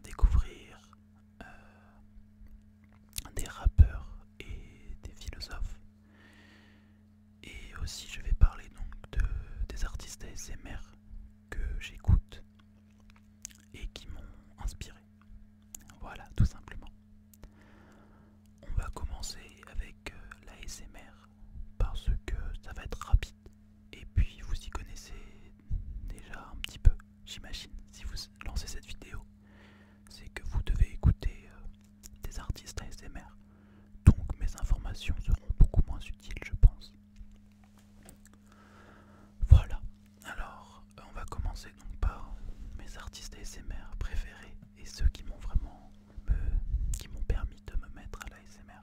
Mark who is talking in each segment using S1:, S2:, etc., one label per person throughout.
S1: découvrir des rappeurs et des philosophes. Et aussi je vais parler donc des artistes ASMR que j'écoute et qui m'ont inspiré. Voilà, tout simplement. On va commencer avec l'ASMR parce que ça va être rapide. Et puis vous y connaissez déjà un petit peu, j'imagine. Si vous lancez cette vidéo, c'est que vous devez écouter des artistes ASMR. Donc mes informations seront beaucoup moins utiles, je pense. Voilà, alors on va commencer donc par mes artistes ASMR préférés et ceux qui m'ont qui m'ont permis de me mettre à l'ASMR.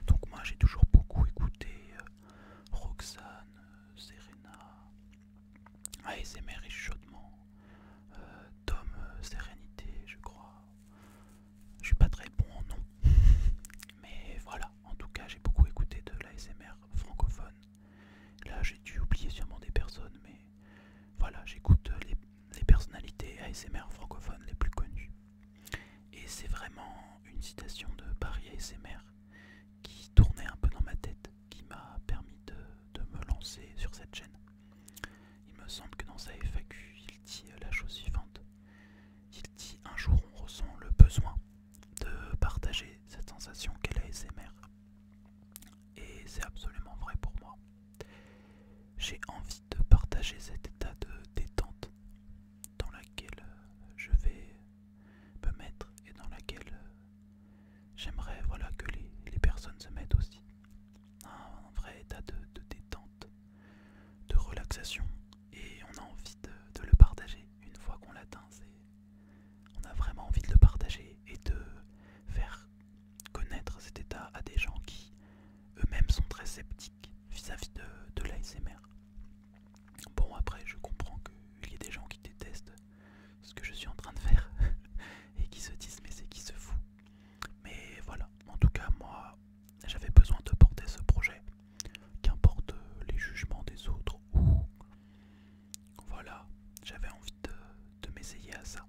S1: Donc moi j'ai toujours beaucoup écouté Roxane, Serena, ASMR et chuchotement, Tom Sérénité je crois. Je suis pas très bon en nom, mais voilà, en tout cas j'ai beaucoup écouté de l'ASMR francophone. Là j'ai dû oublier sûrement des personnes, mais voilà, j'écoute les personnalités ASMR francophones les plus connues. Et c'est vraiment une citation de Paris ASMR qui tournait un peu dans ma tête, qui m'a permis de me lancer sur cette chaîne. Il me semble que dans sa FAQ, il dit la chose suivante. Il dit: un jour on ressent le besoin de partager cette sensation qu'est la ASMR. Et c'est absolument vrai pour moi. J'ai envie de partager cet état de détente dans laquelle je vais me mettre et dans laquelle j'aimerais que les personnes se mettent aussi. Un vrai état de détente, de relaxation, et on a envie de le partager. Une fois qu'on l'atteint, on a vraiment envie de le partager et de faire connaître cet état à des gens qui eux-mêmes sont très sceptiques vis-à-vis de l'ASMR. Bon, après je comprends qu'il y ait des gens qui détestent ce que je suis en train de faire et qui se disent mais c'est qui se fout. Mais voilà, en tout cas moi j'avais besoin de porter ce projet, qu'importe les jugements des autres, ou voilà, j'avais envie de m'essayer à ça.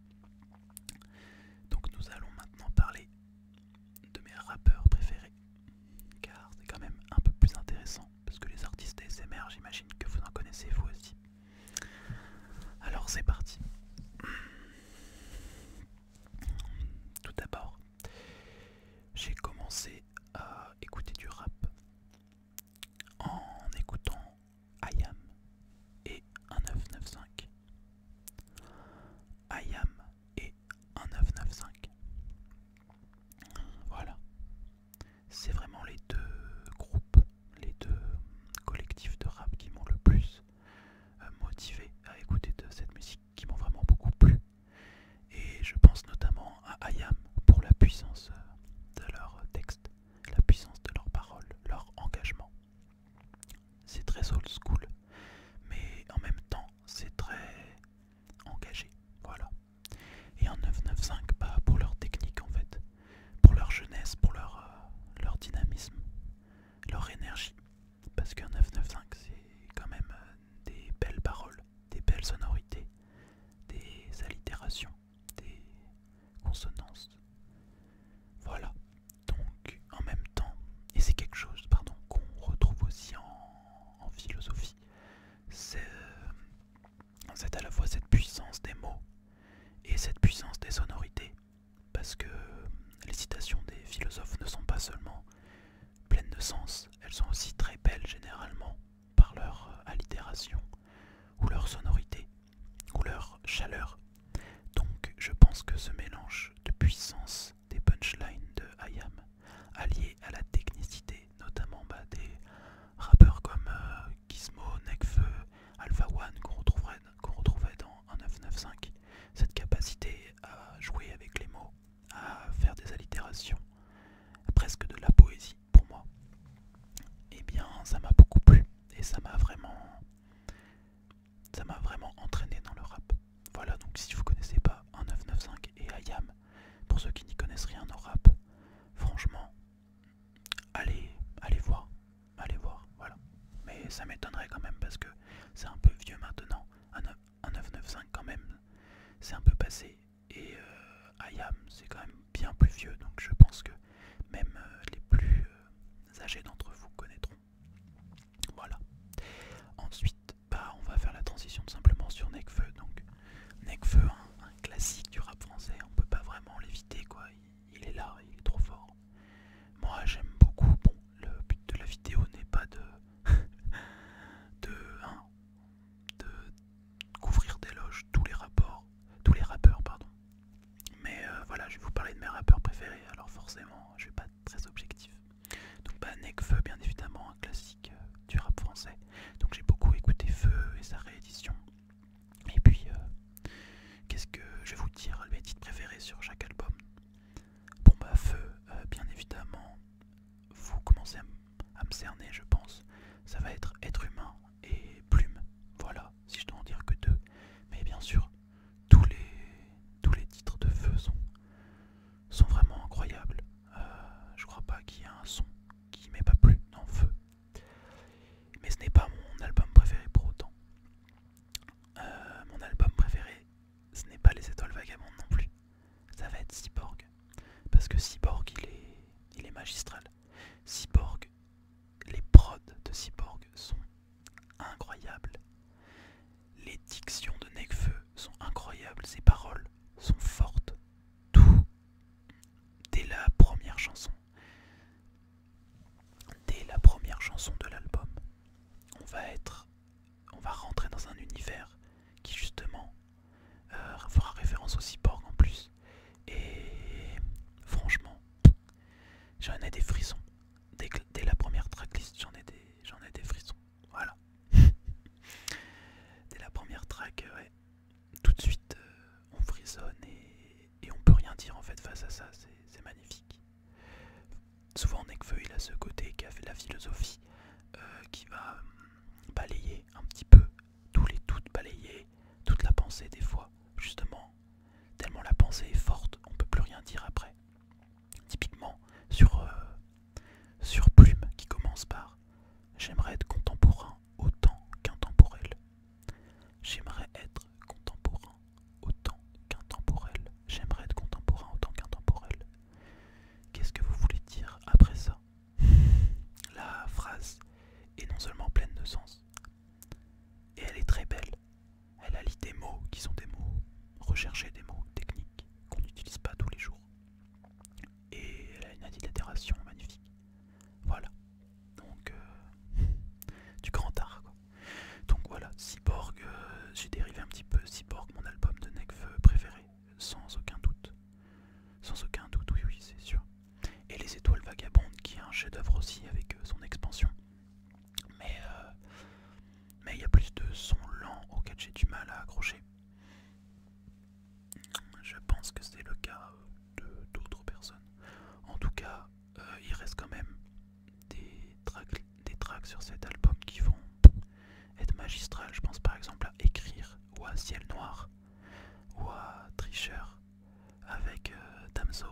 S1: Donc nous allons maintenant parler de mes rappeurs préférés, car c'est quand même un peu plus intéressant, parce que les artistes ASMR, j'imagine que vous en connaissez vous aussi. Alors c'est parti. Tout d'abord, j'ai commencé à écouter du rap en écoutant IAM et 1995. IAM et 1995. Voilà. C'est vraiment les deux groupes, les deux collectifs de rap qui m'ont le plus motivé à écouter de cette musique, qui m'ont vraiment beaucoup plu. Et je pense notamment à IAM pour la puissance de leurs textes, la puissance de leurs paroles, leur engagement. C'est très old school, mais en même temps c'est très engagé, voilà. Et en 995, pour leur technique en fait, pour leur jeunesse, pour leur dynamisme, leur énergie. Parce qu'un 995 c'est quand même des belles paroles, des belles sonorités, des allitérations, des consonances. Voilà. Donc en même temps, et c'est quelque chose qu'on retrouve aussi en philosophie, c'est à la fois cette puissance des mots et cette puissance des sonorités. Parce que les citations des philosophes ne sont pas seulement pleines de sens, elles sont aussi très belles généralement par leur allitération, ou leur sonorité, ou leur chaleur. Donc je pense que ce mélange de puissance des punchlines de IAM, allié à la technicité, notamment des rappeurs comme Gizmo, Nekfeu, Alpha One qu'on retrouvait dans 1995, cette capacité à jouer avec les mots, à faire des allitérations, presque de la poésie pour moi, eh bien ça m'a beaucoup plu et ça m'a vraiment entraîné dans le rap. Voilà, donc si vous connaissez pas 1995 et IAM, pour ceux qui n'y connaissent rien au rap, franchement, allez voir, voilà. Mais ça m'étonnerait quand même parce que c'est un peu vieux maintenant, un 995 quand même, c'est un peu passé. Et IAM c'est quand même bien plus vieux, donc je pense que même les plus âgés d'entre vous connaîtront. Voilà. Ensuite, on va faire la transition tout simplement sur Nekfeu. Donc Nekfeu, un classique du rap français, on peut pas vraiment l'éviter quoi. Il est là, il est trop fort. Moi j'aime beaucoup. Bon, le but de la vidéo n'est pas de de couvrir d'éloges tous les rappeurs pardon. Mais voilà, je vais vous parler de mes rappeurs préférés. Alors forcément, je vais pas être très objectif. Donc Nekfeu, bien évidemment, un classique du rap français. Donc j'ai beaucoup écouté Feu et sa réédition. Et puis, qu'est-ce que je vais vous dire, mes titres préférés sur chaque album. Bon Feu, bien évidemment, vous commencez à me cerner, je pense. Ça va être Être humain et Plume. Voilà, si je dois en dire que deux. Mais bien sûr, tous les titres de Feu sont vraiment incroyables. Je crois pas qu'il y ait un son qui m'ait pas plu dans Feu. Mais ce n'est pas mon album préféré pour autant. Mon album préféré, ce n'est pas Les Étoiles Vagabondes non plus. Ça va être Cyborg. Parce que Cyborg, il est magistral. Cyborg, les prods de Cyborg sont incroyables. Les dictions de Nekfeu sont incroyables. Ses paroles sont fortes. Tout, dès la première chanson. Dès la première chanson de l'album, on va rentrer dans un univers qui justement fera référence au cyborg en plus. Et franchement, j'en ai des frissons. Dès la première tracklist, j'en ai des frissons. Voilà. Dès la première track, ouais, tout de suite, on frissonne et on peut rien dire en fait face à ça. C'est magnifique. Souvent, Nekfeu, il a ce côté qui a fait la philosophie, qui va balayer un petit peu tous les doutes, balayer toute la pensée des fois, justement, tellement la pensée est forte, on peut plus rien dire après. Typiquement sur Plume qui commence par J'aimerais être contemporain autant qu'intemporel. J'aimerais être contemporain autant qu'intemporel. J'aimerais être contemporain autant qu'intemporel. Qu'est-ce que vous voulez dire après ça? La phrase est non seulement pleine de sens, et elle est très belle. Elle allie des mots qui sont des mots recherchés, des mots techniques qu'on n'utilise pas tous les jours. Et elle a une allitération magnifique. Voilà. Donc, du grand art, quoi. Donc voilà, Cyborg, j'ai dérivé un petit peu. Cyborg, mon album de Nekfeu préféré, sans aucun doute. Sans aucun doute, oui, c'est sûr. Et Les Étoiles Vagabondes, qui est un chef-d'œuvre aussi avec son expansion. Mais il y a plus de sons lents auxquels j'ai du mal à accrocher. Je pense que c'est le cas de d'autres personnes. En tout cas, il reste quand même des tracks sur cet album qui vont être magistrales. Je pense par exemple à Écrire ou à Ciel Noir ou à Tricheur avec Damso.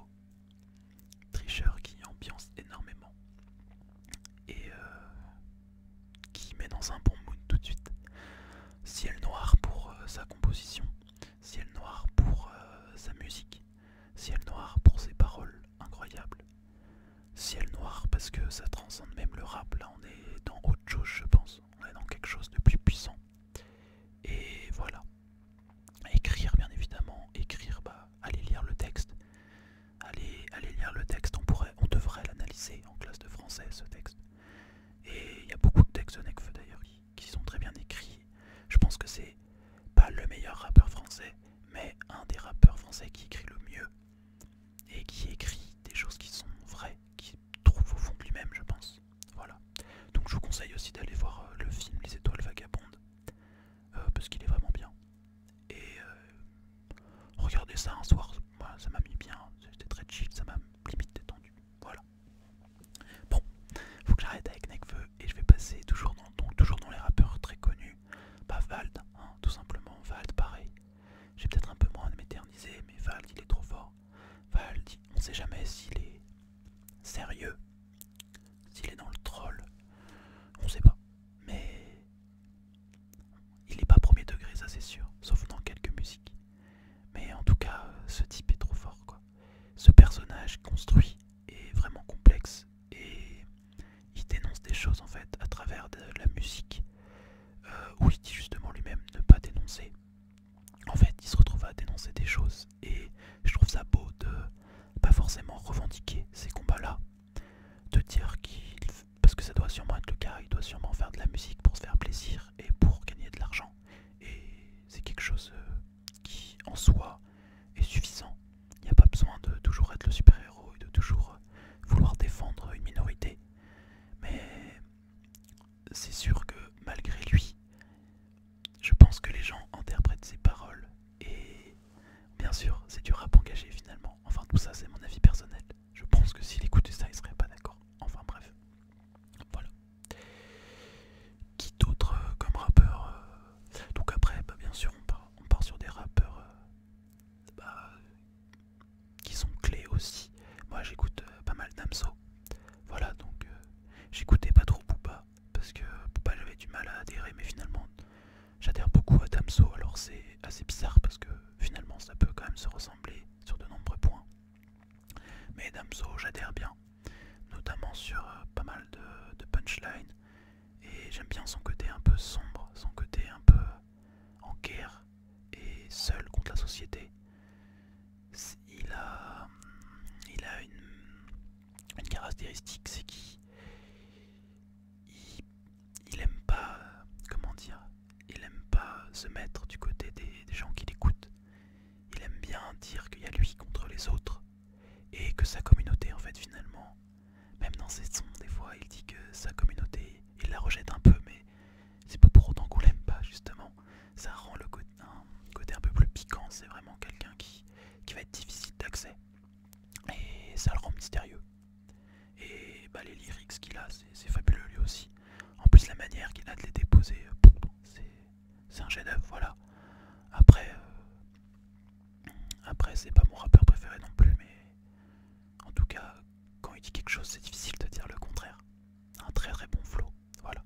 S1: Tricheur qui ambiance énormément et qui met dans un bon mood tout de suite. Ciel Noir pour sa composition, Ciel Noir pour sa musique, Ciel Noir pour ses paroles incroyables, Ciel Noir parce que ça transcende même le rap. Là on est dans autre chose, je pense, on est dans quelque chose de plus puissant. Et voilà. Écrire, bien évidemment. Écrire, allez lire le texte. Allez lire le texte, on devrait l'analyser en classe de français, ce texte. Et il y a beaucoup de textes de Nekfeu d'ailleurs qui sont très bien écrits. Je pense que c'est pas le meilleur rappeur français, mais un des rappeurs français qui écrit le mieux et qui écrit des choses qui sont vraies, qui trouve au fond de lui-même, je pense. Voilà. Donc je vous conseille aussi d'aller voir le film Les Étoiles Vagabondes, parce qu'il est vraiment bien. Et regardez ça un soir, moi, ça m'a mis bien, c'était très chill, ça m'a limite détendu. Voilà. Bon, faut que j'arrête avec Nekfeu et je vais passer toujours dans les rappeurs très connus. Vald, hein, tout simplement. Vald, pareil. J'ai peut-être un peu moins de m'éterniser, mais Vald, il est trop fort. Vald, on sait jamais s'il est sérieux, s'il est dans le troll, on sait pas. Mais il est pas premier degré, ça c'est sûr, sauf dans quelques musiques. Mais en tout cas, ce type est trop fort, quoi. où il dit justement lui-même ne pas dénoncer. En fait, il se retrouve à dénoncer des choses et je trouve ça beau de pas forcément revendiquer ces combats-là, de dire qu'il... Parce que ça doit sûrement être le cas, il doit sûrement faire de la musique pour se faire plaisir et pour gagner de l'argent. Et c'est quelque chose qui, en soi, est suffisant. Il n'y a pas besoin de toujours être le super-héros et de toujours vouloir défendre une minorité. Mais c'est sûr que malgré lui, je pense que les gens interprètent ses paroles. Et bien sûr, c'est du rap engagé finalement. Enfin, tout ça, c'est mon avis personnel. Je pense que s'il écoutait ça, il serait pas d'accord. Enfin, bref. Voilà. Qui d'autre comme rappeur Donc après, bah, bien sûr, on part sur des rappeurs bah, qui sont clés aussi. Moi, j'écoute pas mal Damso. Voilà, donc j'écoutais pas trop Booba, parce que Booba, j'avais du mal à adhérer, mais finalement, j'adhère beaucoup à Damso. Alors c'est assez bizarre, parce que finalement, ça peut quand même se ressembler sur de nombreux points. Mais Damso, j'adhère bien, notamment sur pas mal de punchlines. Et j'aime bien son côté un peu sombre, son côté un peu en guerre et seul contre la société. Il a une caractéristique, c'est qu'il aime pas, comment dire, il aime pas se mettre du côté des gens qui l'écoutent. Il aime bien dire qu'il y a lui contre les autres et que sa communauté, en fait, finalement, même dans ses sons, des fois, il dit que sa communauté, il la rejette un peu, mais c'est pas pour autant qu'on l'aime pas, justement. Ça rend un côté un peu plus piquant. C'est vraiment quelqu'un qui va être difficile d'accès. Et ça le rend mystérieux. Et bah, les lyrics qu'il a, c'est fabuleux lui aussi. En plus, la manière qu'il a de les déposer, c'est un chef-d'œuvre, voilà. Après c'est pas mon rappeur préféré non plus, mais en tout cas, quand il dit quelque chose, c'est difficile de dire le contraire. Un très très bon flow, voilà.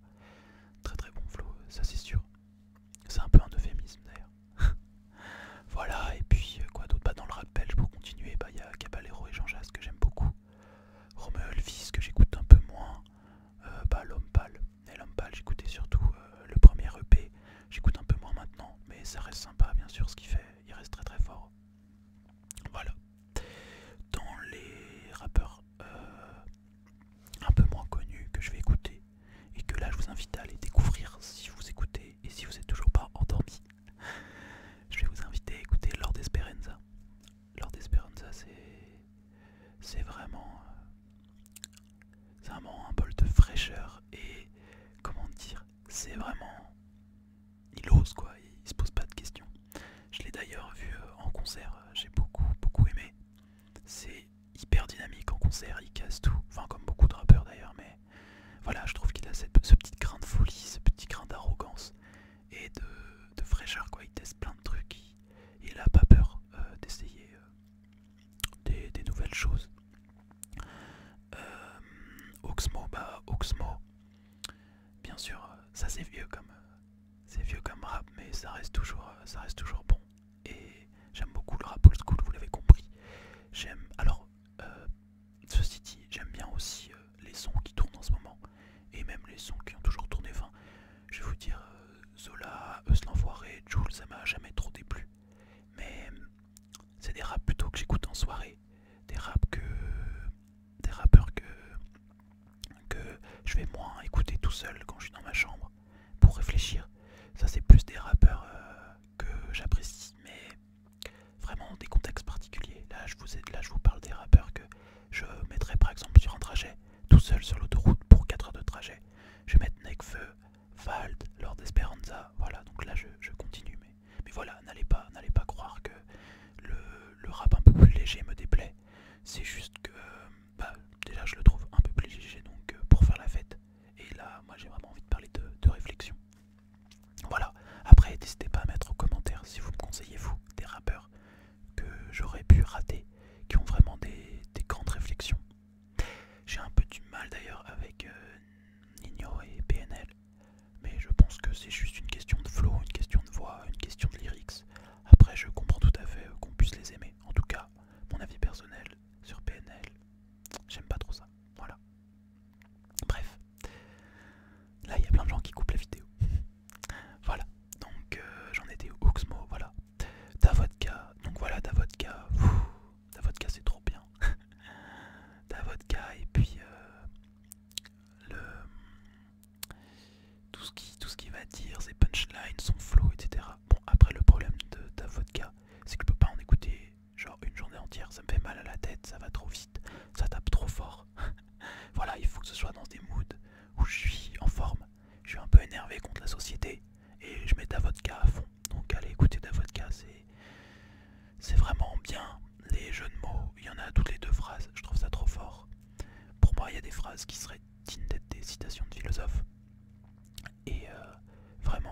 S1: Très très bon flow, ça c'est sûr. C'est un peu un euphémisme d'ailleurs. Voilà, et puis quoi d'autre, pas dans le rap belge pour continuer, bah il y a Caballero et Jean Jass que j'aime beaucoup. Romeo Elvis que j'écoute un peu moins. Bah L'Homme Pâle. Et L'Homme Pâle, j'écoutais surtout le premier EP. J'écoute un peu moins maintenant, mais ça reste sympa bien sûr ce qu'il fait, il reste très très fort. Voilà. Dans les rappeurs un peu moins connus que je vais écouter, et que là je vous invite à aller découvrir si vous écoutez et si vous n'êtes toujours pas endormi, je vais vous inviter à écouter Lord Esperanza. Lord Esperanza, c'est vraiment un bol de fraîcheur et comment dire, c'est vraiment, il ose quoi, il se pose pas de questions. Je l'ai d'ailleurs vu en concert, j'ai beaucoup aimé. C'est hyper dynamique en concert, il casse tout, enfin comme beaucoup de rappeurs d'ailleurs, mais voilà, je trouve qu'il a ce petit grain de folie, ce petit grain d'arrogance et de fraîcheur quoi. Il teste plein de trucs, il a pas peur d'essayer des nouvelles choses. Oxmo, bien sûr, ça c'est vieux comme rap, mais ça reste toujours bon. Et j'aime beaucoup le rap old school, vous l'avez compris. Alors, ceci dit, j'aime bien aussi les sons qui tournent en ce moment, et même les sons qui ont toujours tourné. Enfin, je vais vous dire, Zola, Eus l'Enfoiré, Jul, ça m'a jamais trop déplu. Mais c'est des raps plutôt que j'écoute en soirée, des rappeurs que je vais moins écouter tout seul quand je suis dans ma chambre pour réfléchir. Ça c'est plus des rappeurs que j'apprécie, mais vraiment dans des contextes particuliers. Là je vous parle des rappeurs que je mettrais par exemple sur un trajet tout seul sur l'autoroute pour 4 heures de trajet. Je vais mettre Nekfeu, Vald, Lord Esperanza, voilà, donc là je continue, mais voilà, n'allez pas croire que le rap un peu plus léger me déplaît. C'est juste que bah, déjà je le trouve un peu plus léger, donc pour faire la fête. Et là moi j'ai vraiment envie de parler de réflexion. Voilà, après n'hésitez pas à mettre en commentaire si vous me conseillez vous des rappeurs que j'aurais pu rater, qui ont vraiment des grandes réflexions. J'ai un peu du mal d'ailleurs avec Nino et PNL, mais je pense que c'est juste une question de flow, une question de voix, une question de lyrics. Après je comprends tout à fait qu'on puisse les aimer. En tout cas, mon avis personnel sur PNL, j'aime pas trop ça. Voilà. Bref. Là il y a plein de gens qui coupent la vidéo. Voilà.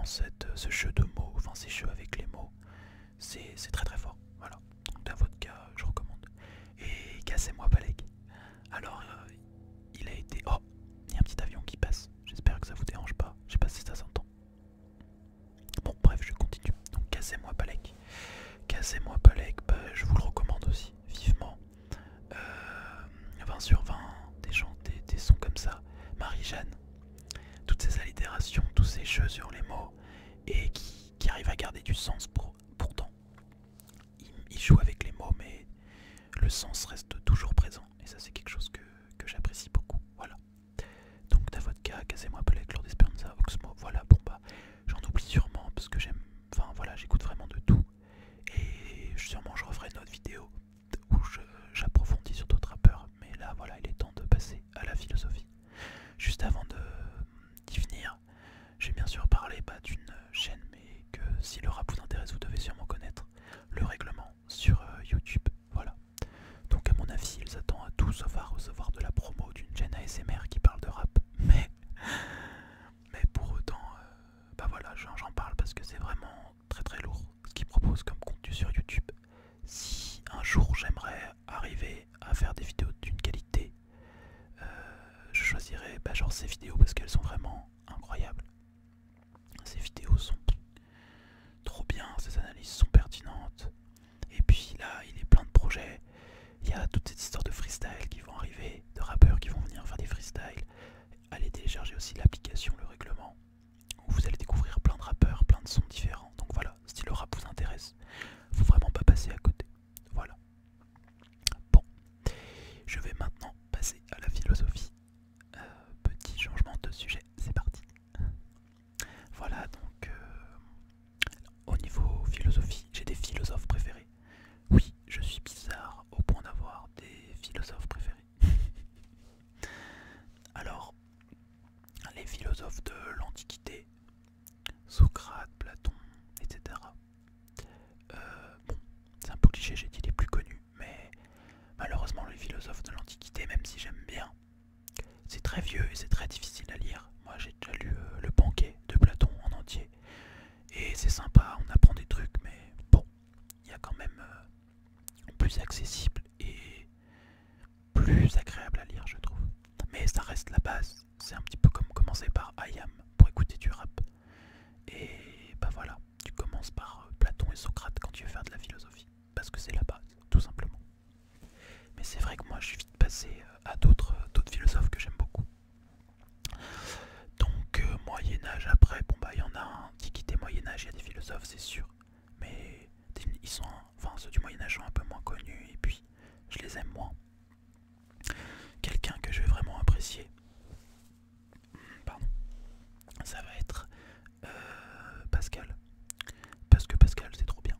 S1: ce jeu de mots, enfin ces jeux avec les mots, c'est très très fort. Voilà, donc Davodka, je recommande. Et Cassez-moi Balek. Alors, il a été... Oh, il y a un petit avion qui passe. J'espère que ça vous dérange pas. Je sais pas si ça s'entend. Bon, bref, je continue. Donc, Cassez-moi Balek. Cassez-moi Balek, bah, je vous le recommande aussi, vivement. 20 sur 20, des sons comme ça. Marie-Jeanne, toutes ces allitérations, tous ces jeux sur les mots, et qui arrivent à garder du sens pourtant. Il joue avec les mots, mais le sens reste toujours présent. Et ça, c'est quelque chose que j'apprécie beaucoup. Voilà. Donc, Davodka, Cassez-moi Balek, Lord Esperanza, Oxmo. Voilà, bon bah, j'en oublie sûrement parce que j'aime. Enfin, voilà, j'écoute vraiment de tout. Et sûrement, je referai une autre vidéo où j'approfondis sur d'autres rappeurs. Mais là, voilà, il est temps de passer à la philosophie. Juste avant d'y venir, j'ai bien sûr parlé d'une chaîne, mais que si le rap vous intéresse, vous devez sûrement connaître le règlement sur YouTube. Voilà. Donc à mon avis, ils attendent à tout sauf à recevoir de la promo d'une chaîne ASMR qui parle de rap. Mais pour autant, bah voilà, j'en parle parce que c'est vraiment très très lourd ce qu'ils proposent comme contenu sur YouTube. Si un jour j'aimerais arriver à faire des vidéos d'une qualité, je choisirais genre ces vidéos parce qu'elles sont vraiment incroyables. Ces vidéos sont trop bien, ces analyses sont pertinentes. Et puis là, il est plein de projets. Il y a toute cette histoire de freestyle qui vont arriver, de rappeurs qui vont venir faire des freestyles. Allez télécharger aussi l'application, le règlement, où vous allez découvrir plein de rappeurs, plein de sons différents. Donc voilà, si le rap vous intéresse, faut vraiment pas passer à côté. Voilà. Bon, je vais maintenant passer à la philosophie. Petit changement de sujet, c'est parti. Voilà, donc au niveau philosophie, j'ai des philosophes préférés. Oui, je suis bizarre au point d'avoir des philosophes préférés. Alors, les philosophes de l'Antiquité, Socrate, Platon, etc. Bon, c'est un peu cliché, j'ai dit les plus connus, mais malheureusement les philosophes de l'Antiquité, même si j'aime bien, c'est très vieux et c'est très difficile à lire. Moi j'ai déjà lu Le Banquet de Platon en entier, et c'est sympa, on apprend des trucs, mais bon, il y a quand même plus accessible et plus agréable à lire, je trouve. Mais ça reste la base, c'est un petit peu comme commencer par IAM pour écouter du rap. Et bah voilà, tu commences par Platon et Socrate quand tu veux faire de la philosophie, parce que c'est la base, tout simplement. Mais c'est vrai que moi je suis vite passé à d'autres philosophes que j'aime beaucoup. Donc Moyen-Âge après, bon bah il y en a, Antiquité, Moyen-Âge, il y a des philosophes c'est sûr, mais ils sont, enfin ceux du Moyen-Âge sont un peu moins connus et puis je les aime moins. Quelqu'un que je vais vraiment apprécier, pardon, ça va être Pascal, parce que Pascal c'est trop bien.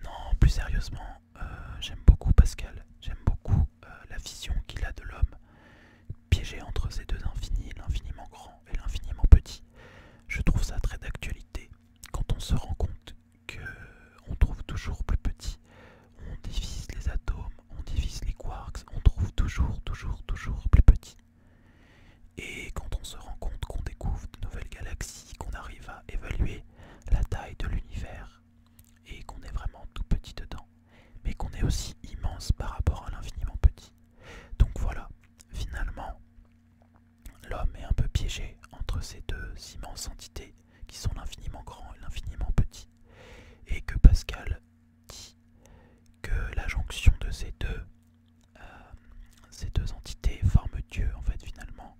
S1: Non, plus sérieusement, j'aime beaucoup Pascal, j'aime beaucoup la vision qu'il a de l'homme, piégé entre ces deux infinis, l'infiniment grand et l'infiniment petit. Je trouve ça très d'actualité quand on se rend compte qu'on trouve toujours plus petit. On divise les atomes, on divise les quarks, on trouve toujours plus petit. Et quand on se rend compte qu'on découvre de nouvelles galaxies, qu'on arrive à évaluer la taille de l'univers et qu'on est vraiment tout petit dedans, mais qu'on est aussi immense par rapport à l'infiniment petit. Donc voilà, finalement, l'homme est un peu piégé entre ces deux immenses entités qui sont l'infiniment grand et l'infiniment petit, et que Pascal dit que la jonction de ces deux entités forme Dieu en fait finalement,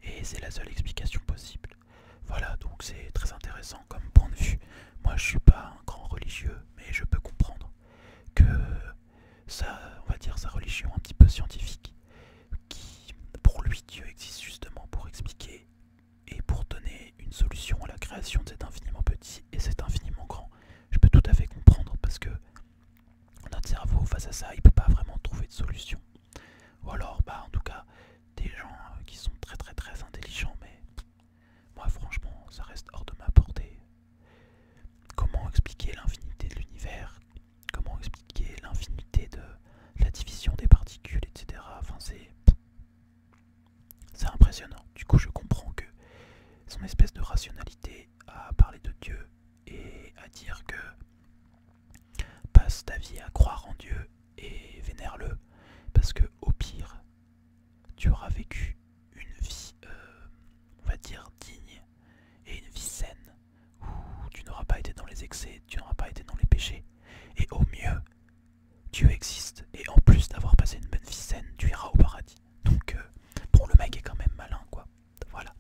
S1: et c'est la seule explication possible. Voilà, donc c'est très intéressant comme point de vue. Moi je suis pas un grand religieux, mais je peux comprendre que on va dire sa religion un petit peu scientifique, qui pour lui Dieu existe justement pour expliquer et pour donner une solution à la création de cet infiniment petit et cet infiniment grand. Je peux tout à fait comprendre parce que notre cerveau face à ça il peut pas vraiment trouver de solution. Ou alors en tout cas des gens qui sont très intelligents, mais moi franchement ça reste hors de ma portée. Comment expliquer l'infinité de l'univers? Comment expliquer l'infinité de la division des particules, etc. Enfin c'est impressionnant. Du coup je comprends que son espèce de rationalité dire que passe ta vie à croire en Dieu et vénère-le, parce que au pire, tu auras vécu une vie, on va dire, digne et une vie saine, où tu n'auras pas été dans les excès, tu n'auras pas été dans les péchés, et au mieux, Dieu existe, et en plus d'avoir passé une bonne vie saine, tu iras au paradis. Donc, bon, le mec est quand même malin, quoi. Voilà.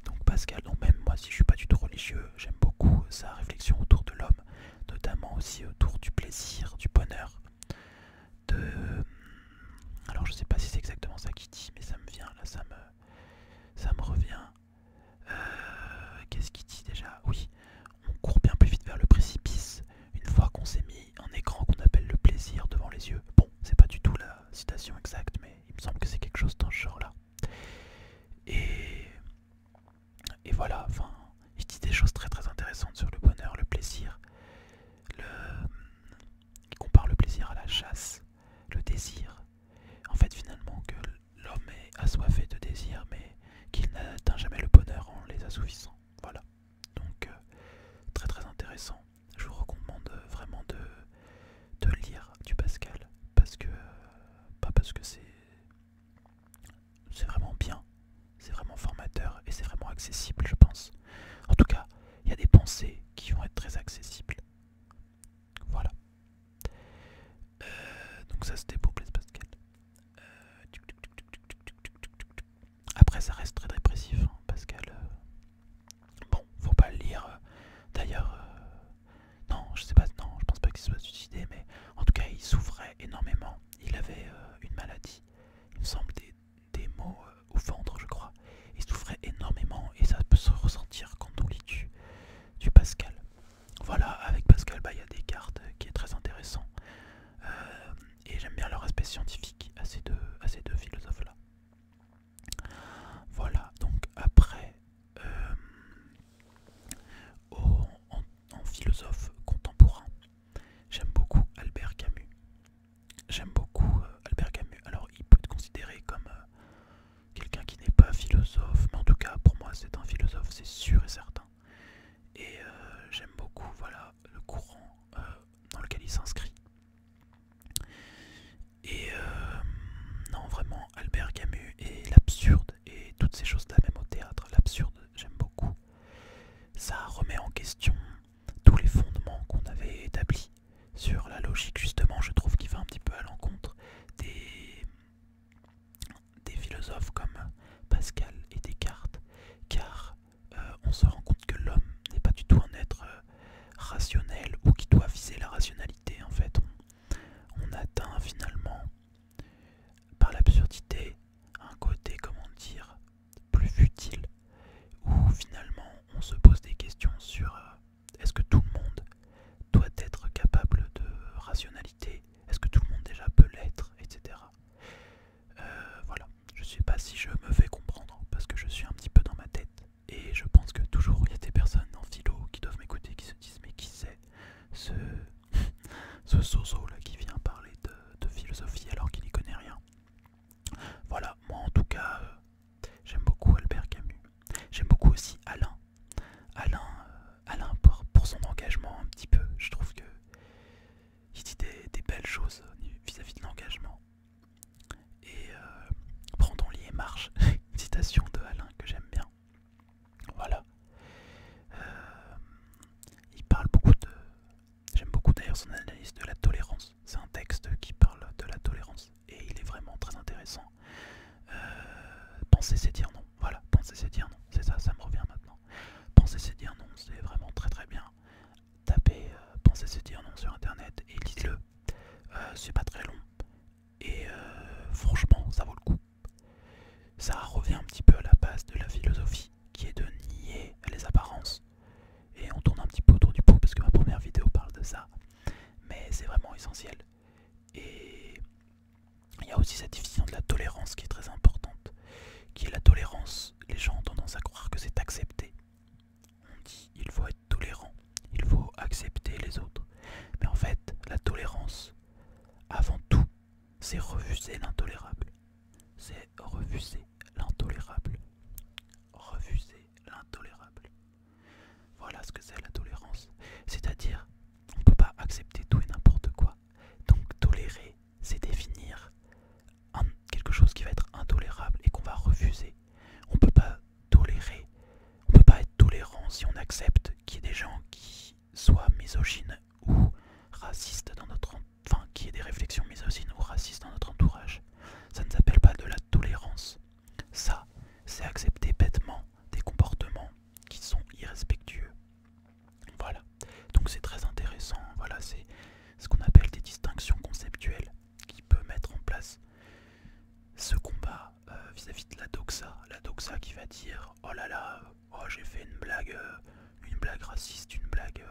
S1: Donc Pascal, donc même moi, si je suis pas du tout religieux, j'aime beaucoup sa réflexion autour de l'homme, notamment aussi autour du plaisir, du bonheur, de... Alors je sais pas si c'est exactement ça qu'il dit, mais ça me vient, là, ça me revient. Qu'est-ce qu'il dit déjà? Oui, on court bien plus vite vers le précipice une fois qu'on s'est mis un écran qu'on appelle le plaisir devant les yeux. Bon, c'est pas du tout la citation exacte, mais il me semble que c'est quelque chose dans ce genre-là. Et voilà, enfin, il dit des choses très très intéressantes sur le bonheur, le plaisir. Il compare le plaisir à la chasse, le désir. En fait, finalement, que l'homme est assoiffé de désir, mais qu'il n'atteint jamais le bonheur en les assouvissant. Voilà. Donc, très très intéressant. Je vous recommande vraiment de lire du Pascal, parce que c'est vraiment bien, c'est vraiment formateur et c'est vraiment accessible, je pense. En tout cas, il y a des pensées qui vont être très accessibles. Voilà. Donc ça c'était pour Blaise Pascal. Après ça reste très dépressif, hein, Pascal. Bon, faut pas le lire. D'ailleurs, non, je sais pas, non, je pense pas qu'il soit suicidé, mais en tout cas il souffrait énormément. Il avait une maladie, il me semble des maux au ventre, je crois. Il souffrait énormément et ça peut se ressentir quand on lit du Pascal. Voilà, avec Pascal, il y a Descartes qui est très intéressant. Et j'aime bien leur aspect scientifique à ces deux philosophes-là. Voilà, donc après, en philosophe contemporain, j'aime beaucoup Albert Camus. J'aime beaucoup Albert Camus. Alors, il peut être considéré comme quelqu'un qui n'est pas philosophe, mais en tout cas, pour moi, c'est un philosophe, c'est sûr et certain. Et j'aime beaucoup, voilà, le courant dans lequel il s'inscrit. Et non, vraiment, Albert Camus et l'absurde et toutes ces choses-là, même au théâtre, l'absurde, j'aime beaucoup. Ça remet en question tous les fondements qu'on avait établis sur la logique, justement, je trouve qu'il va un petit peu à l'encontre des philosophes comme Pascal et Descartes, car on se rend compte que l'homme n'est pas du tout un être rationnel ou qui doit viser la rationalité. En fait, on atteint finalement par l'absurdité un côté, comment dire, plus futile, où finalement on se pose des questions sur est-ce que tout le monde doit être capable de rationalité, est-ce que tout le monde déjà peut l'être, etc. Voilà, je sais pas si je me fais comprendre parce que je suis un petit peu dans ma tête et je pense que toujours il y a des personnes en philo qui doivent m'écouter qui se disent mais qui c'est ce sozo là qui vient parler de philosophie alors qu'il n'y connaît rien. Voilà, moi en tout cas j'aime beaucoup Albert Camus. J'aime beaucoup aussi Alain. Alain pour son engagement un petit peu. Je trouve que il dit des belles choses vis-à-vis de l'engagement. Et prends ton lit et marche. Une citation de Alain que j'aime bien. Voilà. Il parle beaucoup de... J'aime beaucoup d'ailleurs son analyse de la tolérance. C'est un texte qui parle de la tolérance. Et il est vraiment très intéressant. Penser c'est dire non. Voilà, penser c'est dire non. C'est ça, ça me revient maintenant. Penser c'est dire non, c'est vraiment très très bien. Tapez penser c'est dire non sur internet et lisez-le. C'est pas très long. Et franchement, ça vaut le coup. Ça revient un petit peu à la base de la philosophie, qui est de nier les apparences. Et on tourne un petit peu autour du pot parce que ma première vidéo parle de ça. Mais c'est vraiment essentiel. Et il y a aussi cette division de la tolérance qui est très importante. Qui est la tolérance. Les gens ont tendance à croire que c'est accepté. On dit il faut être tolérant, il faut accepter les autres. Mais en fait, la tolérance, avant tout, c'est refuser l'intolérable. C'est refuser l'intolérable. Refuser l'intolérable. Voilà ce que c'est la tolérance. C'est-à-dire la doxa qui va dire oh là là, oh j'ai fait une blague raciste, une blague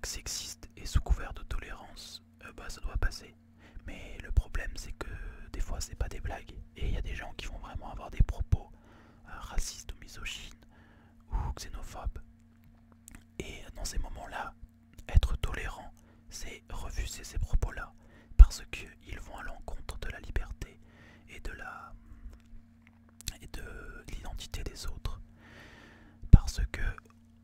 S1: sexiste et sous couvert de tolérance, bah ça doit passer. Mais le problème c'est que des fois c'est pas des blagues et il y a des gens qui vont vraiment avoir des propos racistes ou misogynes ou xénophobes. Et dans ces moments-là, être tolérant, c'est refuser ces propos-là parce qu'ils vont à l'encontre de la liberté et de l'identité des autres. Parce que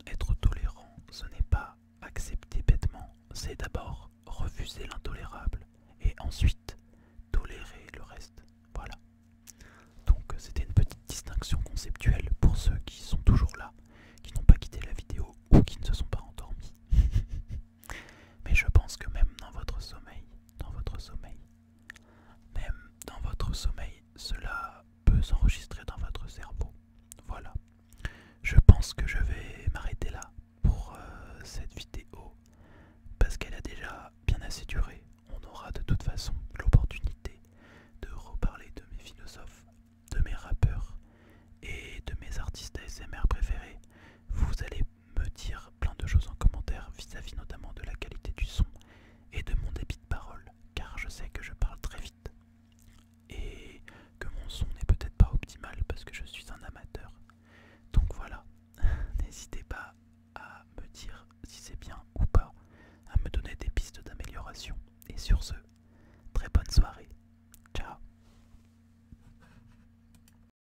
S1: être tolérant, ce n'est pas accepter bêtement, c'est d'abord refuser l'intolérable et ensuite tolérer le reste. Voilà. Donc c'était une petite distinction conceptuelle pour ceux qui sont toujours là, qui n'ont pas quitté la vidéo ou qui ne se sont pas endormis. Mais je pense que même dans votre sommeil, cela peut s'enregistrer dans votre cerveau. Voilà. Je pense que je vais m'arrêter là pour cette vidéo parce qu'elle a déjà bien assez duré. On aura de toute façon l'opportunité de reparler de mes philosophes, de mes rappeurs et de mes artistes ASMR préférés. Vous allez me dire plein de choses en commentaire vis-à-vis notamment de la qualité du son et de mon débit de parole, car je sais que je parle très vite et que mon son n'est peut-être pas optimal parce que je suis un amateur. Donc voilà, n'hésitez pas à me dire si c'est bien ou pas, à me donner des pistes d'amélioration. Et sur ce,